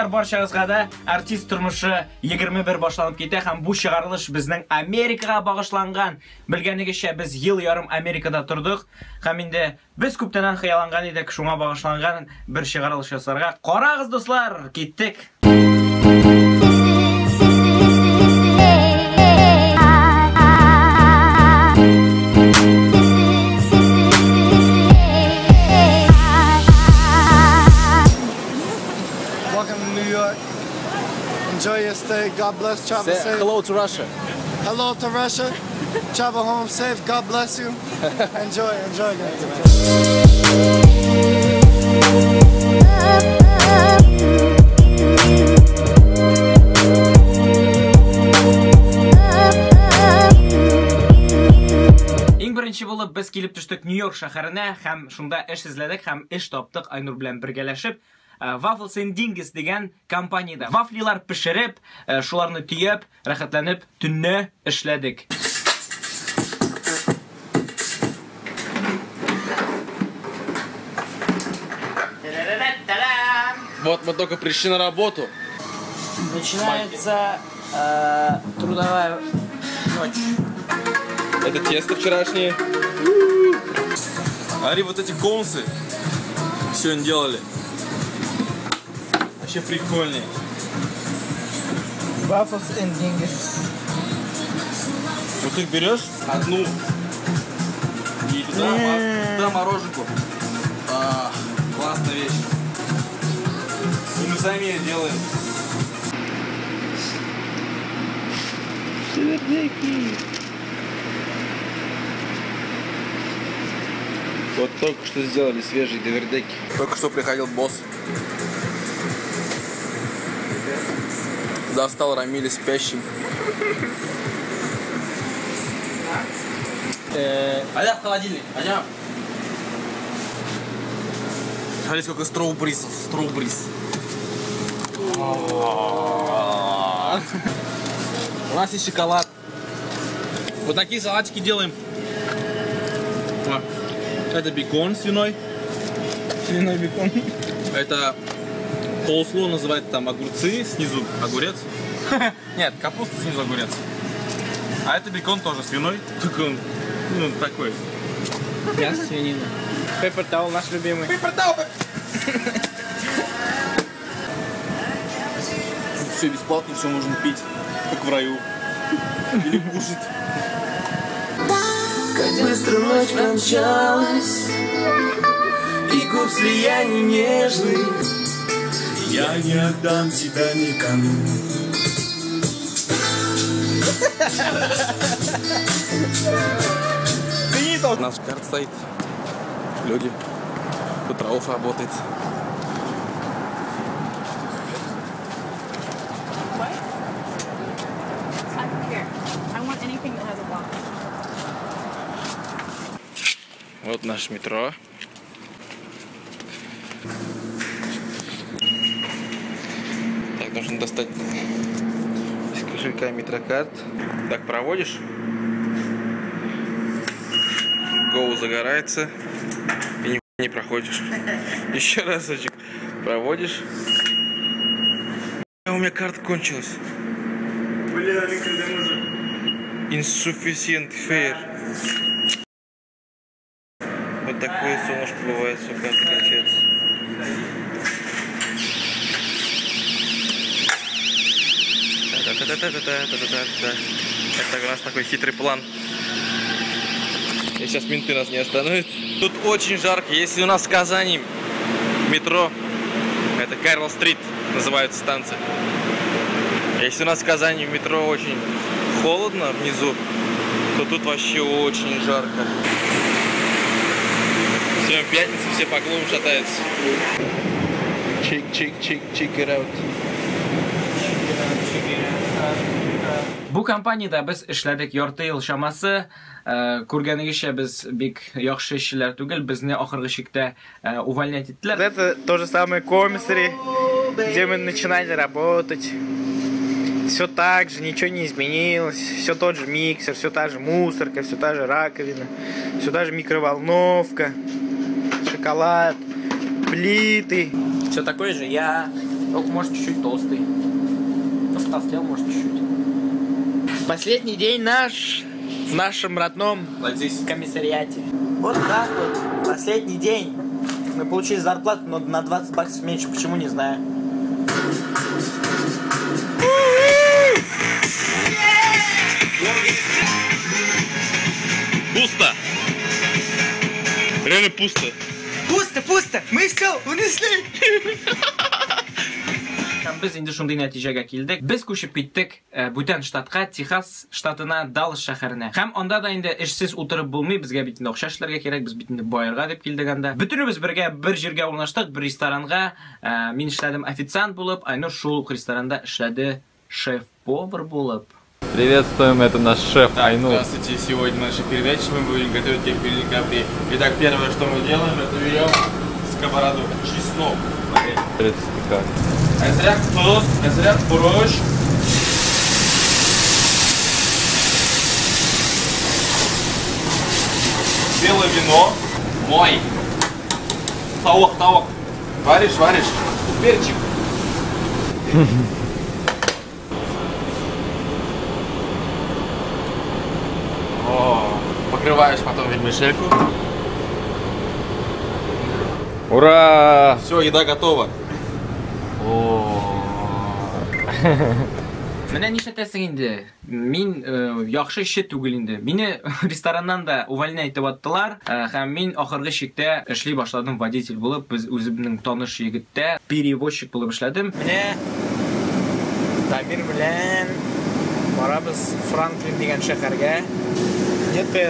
Достар, баршаңызга да артист тормышы 21 башланып китә һәм бу чыгарылыш безнең Америкага багышланган. Белгәнегезчә, без ел ярым Америкада тордык һәм инде без күптән хыялланган идек шуңа багышланган бер чыгарылыш ясарга. Карагыз, дуслар, киттек. Enjoy your stay. God bless. Travel safe. Say hello to Russia. Hello to Russia. Travel home safe. God bless you. Enjoy, guys. Иң беренче булып без килеп төштек Нью-Йорк шәһәренә һәм шунда эш эзләдек һәм эш таптык Айнур белән бергәләшеп. Waffles and Dingus дигән компаниядә вафлилар пешереп, шуларны төяп, рәхәтләнеп төнне эшләдек. Вот мы только пришли на работу. Начинается трудовая ночь. Это тесто вчерашнее. Ари, вот эти конусы сегодня делали. Вообще прикольные. Waffles and Dingus. Вот их берешь одну и туда мороженку. Классная вещь. И мы сами ее делаем. Вот только что сделали свежие довердеки. Только что приходил босс. Застал Рамиля спящим. Аля в холодильник. Аля. Смотри, сколько строубрисов. Строубрис. У нас есть шоколад. Вот такие салатики делаем. Это бекон свиной. Свиной бекон. Это полусло называется, там огурцы, снизу огурец. Нет, капуста, снизу огурец. А это бекон тоже свиной. Только он, ну, такой. Я свинина. Пеппер Таул наш любимый. Пеппер Таул! Все бесплатно, все можно пить, как в раю. Или кушать. Как быстро ночь промчалась, и губ слияний нежных я не отдам тебя никому. Наш карт стоит. Люди. Тут Рауф работает. Вот наше метро. Так, нужно достать из кошелька метрокарт. Так, проводишь. Гоу загорается. И не проходишь. Еще разочек. Проводишь. У меня карта кончилась. Insufficient fare. Вот такое солнышко бывает, все карта кончается. Это у нас такой хитрый план. И сейчас менты нас не остановят. Тут очень жарко. Если у нас в Казани метро, это Карл-стрит называется станция. Если у нас в Казани метро очень холодно внизу, то тут вообще очень жарко. Сегодня пятница, все по клубу шатаются. Check it out. Бу компаниядә без эшләдек ярты ел шамасы. Күргәнегезчә, без бик яхшы эшчеләр түгел, безне ахыргы чиктә увольнять иттеләр. Это то же самое комиссари, где мы начинали работать. Все так же, ничего не изменилось. Все тот же миксер, все та же мусорка, все та же раковина, все та же микроволновка, шоколад, плиты. Все такое же. Я Только может чуть-чуть толстый. Ну, потолстел, может, чуть-чуть. Последний день наш в нашем родном комиссариате. Вот так вот. Последний день. Мы получили зарплату, но на 20 баксов меньше. Почему, не знаю. Пусто. Реально пусто. Пусто. Мы все унесли. Biz endi shunday natijaga keldik. Biz ko'chib ketdik Butan shtatga, Texas shtatidan Dallas shaharina. Ham onda da endi ishsiz o'tirib bo'lmay, bizga bitinda o'xshashlarga kerak, biz bitinda boyirga deb keldik anda. Butunimiz birga bir yerga o'rnashdik, bir restoranga. Men ishladim официант bo'lib, Aynur shul restoranda ishladi шеф-повар bo'lib. Приветствуем, это наш шеф Айнур. Здравствуйте, сегодня наша передача, мы будем готовить кефирный капри. Итак, первое, что мы делаем, это берем сковороду, чеснок. Azrak tuz, azrak xurush. Белое вино, мой. Тавок. Варишь. Перчик. Покрываешь потом вермишельку. Ура! Все, еда готова. Mana nishatasin endi. Men yaxshi ishi tugul endi. Meni restorandan da uvalni aytibotdilar. Ham men oxirgi shikda ishlay boshladim водитель bo'lib, biz o'zimning tanish yigitda перевозчик bo'lib ishladim. Mana Tamir bilan boramiz Franklin degan shaharga. Где-то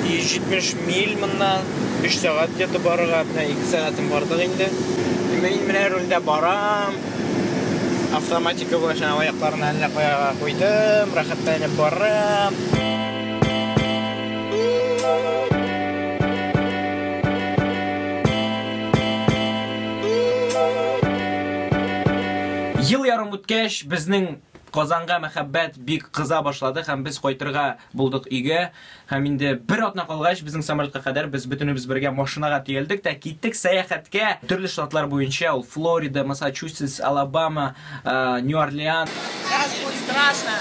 70 mil bundan 3 soat где-то borga, 2 soatim bordi endi. Men bilan rulda boram. Avtomatika bo'lashan oyoqlarini alla qo'ydim, rohatlanib boram. Yil yarim o'tgach, bizning Qozonga muhabbat bek qiza boshladi, ham biz qaytirga bo'ldik uyga. Ham endi bir otna qolgach bizning samolyotga qadar biz butunimiz birga mashinaga keldik da ketdik sayohatga. Turli shtatlar bo'yicha, Florida, Massachusetts, Alabama, New Orleans. Страшно.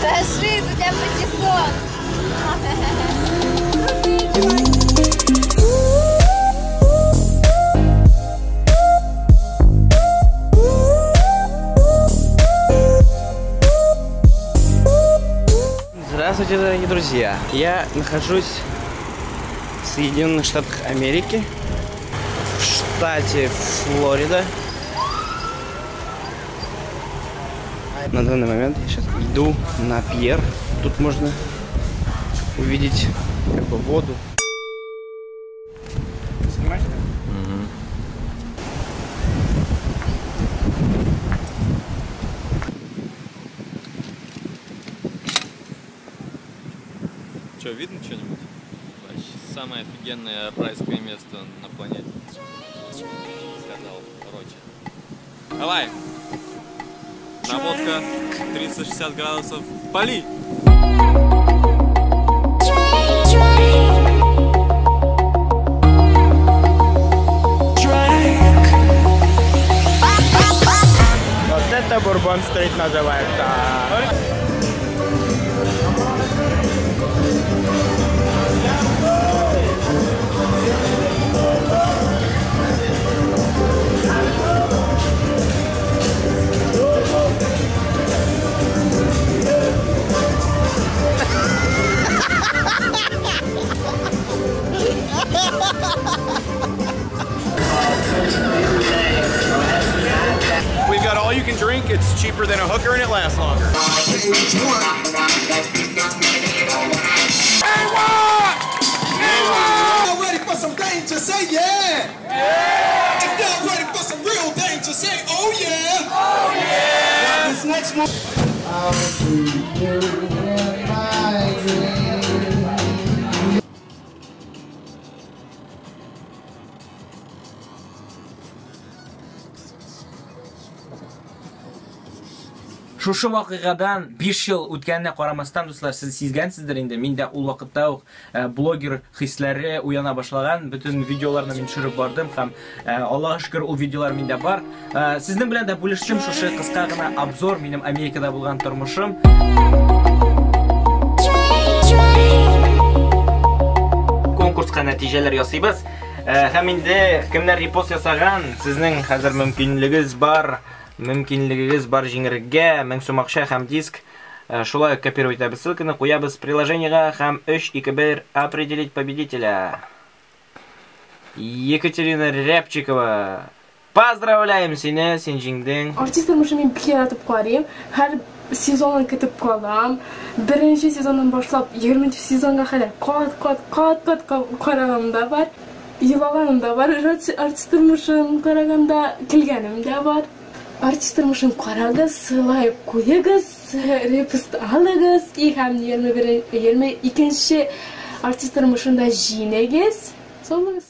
Рашид, у тебя патиссон. Здравствуйте, дорогие друзья! Я нахожусь в Соединенных Штатах Америки, в штате Флорида. На данный момент я сейчас иду на пьер. Тут можно увидеть как бы воду. Снимаешь? Что, видно что-нибудь? Самое офигенное райское место на планете. Сказал Рочи. Давай! Наводка 360 градусов. Пали! Вот это Бурбон-стрит называется. We've got all you can drink. It's cheaper than a hooker and it lasts longer. Ready for some danger, say yeah. Yeah. If y'all ready for some real danger, say oh yeah. Oh yeah. Now this next one. I'll see you in my dreams. Шушы вакыйгадан 5 ел үткәненә карамастан, дуслар, сез сизгәнсездер инде, миндә ул вакытта ук блогер хисләре уяна башлаган, бөтен видеоларны мин төшереп бардым һәм Аллаһка шөкер, ул видеолар миндә бар. Сезнең белән дә бүлешчем шушы кыска гына обзор минем Америкада булган тормышым. Конкурска нәтиҗәләр ясыйбыз. Һәм инде кемнәр репост ясаган, сезнең хәзер мөмкинлегегез бар. Мөмкинлегегез бар җиңәргә 1000 сум акча һәм диск. Шулай копировать итәбез, ссылканы куябыз приложениегә һәм 3-2-1 определить победителя. Екатерина Рябчикова. Поздравляем сине, син җиңдең. Артист тормышын мин бик яратып карыйм. Һәр сезонын көтеп калам. Беренче сезоннан башлап 20нче сезонга кадәр кат караган да бар. Елаганым да бар. Артист тормышын караганда килгәнем дә бар. Артист тормышын карагыз, лайк куегыз, репост алыгыз, һәм 22нче артист тормышында җиңегез. Солыгыз.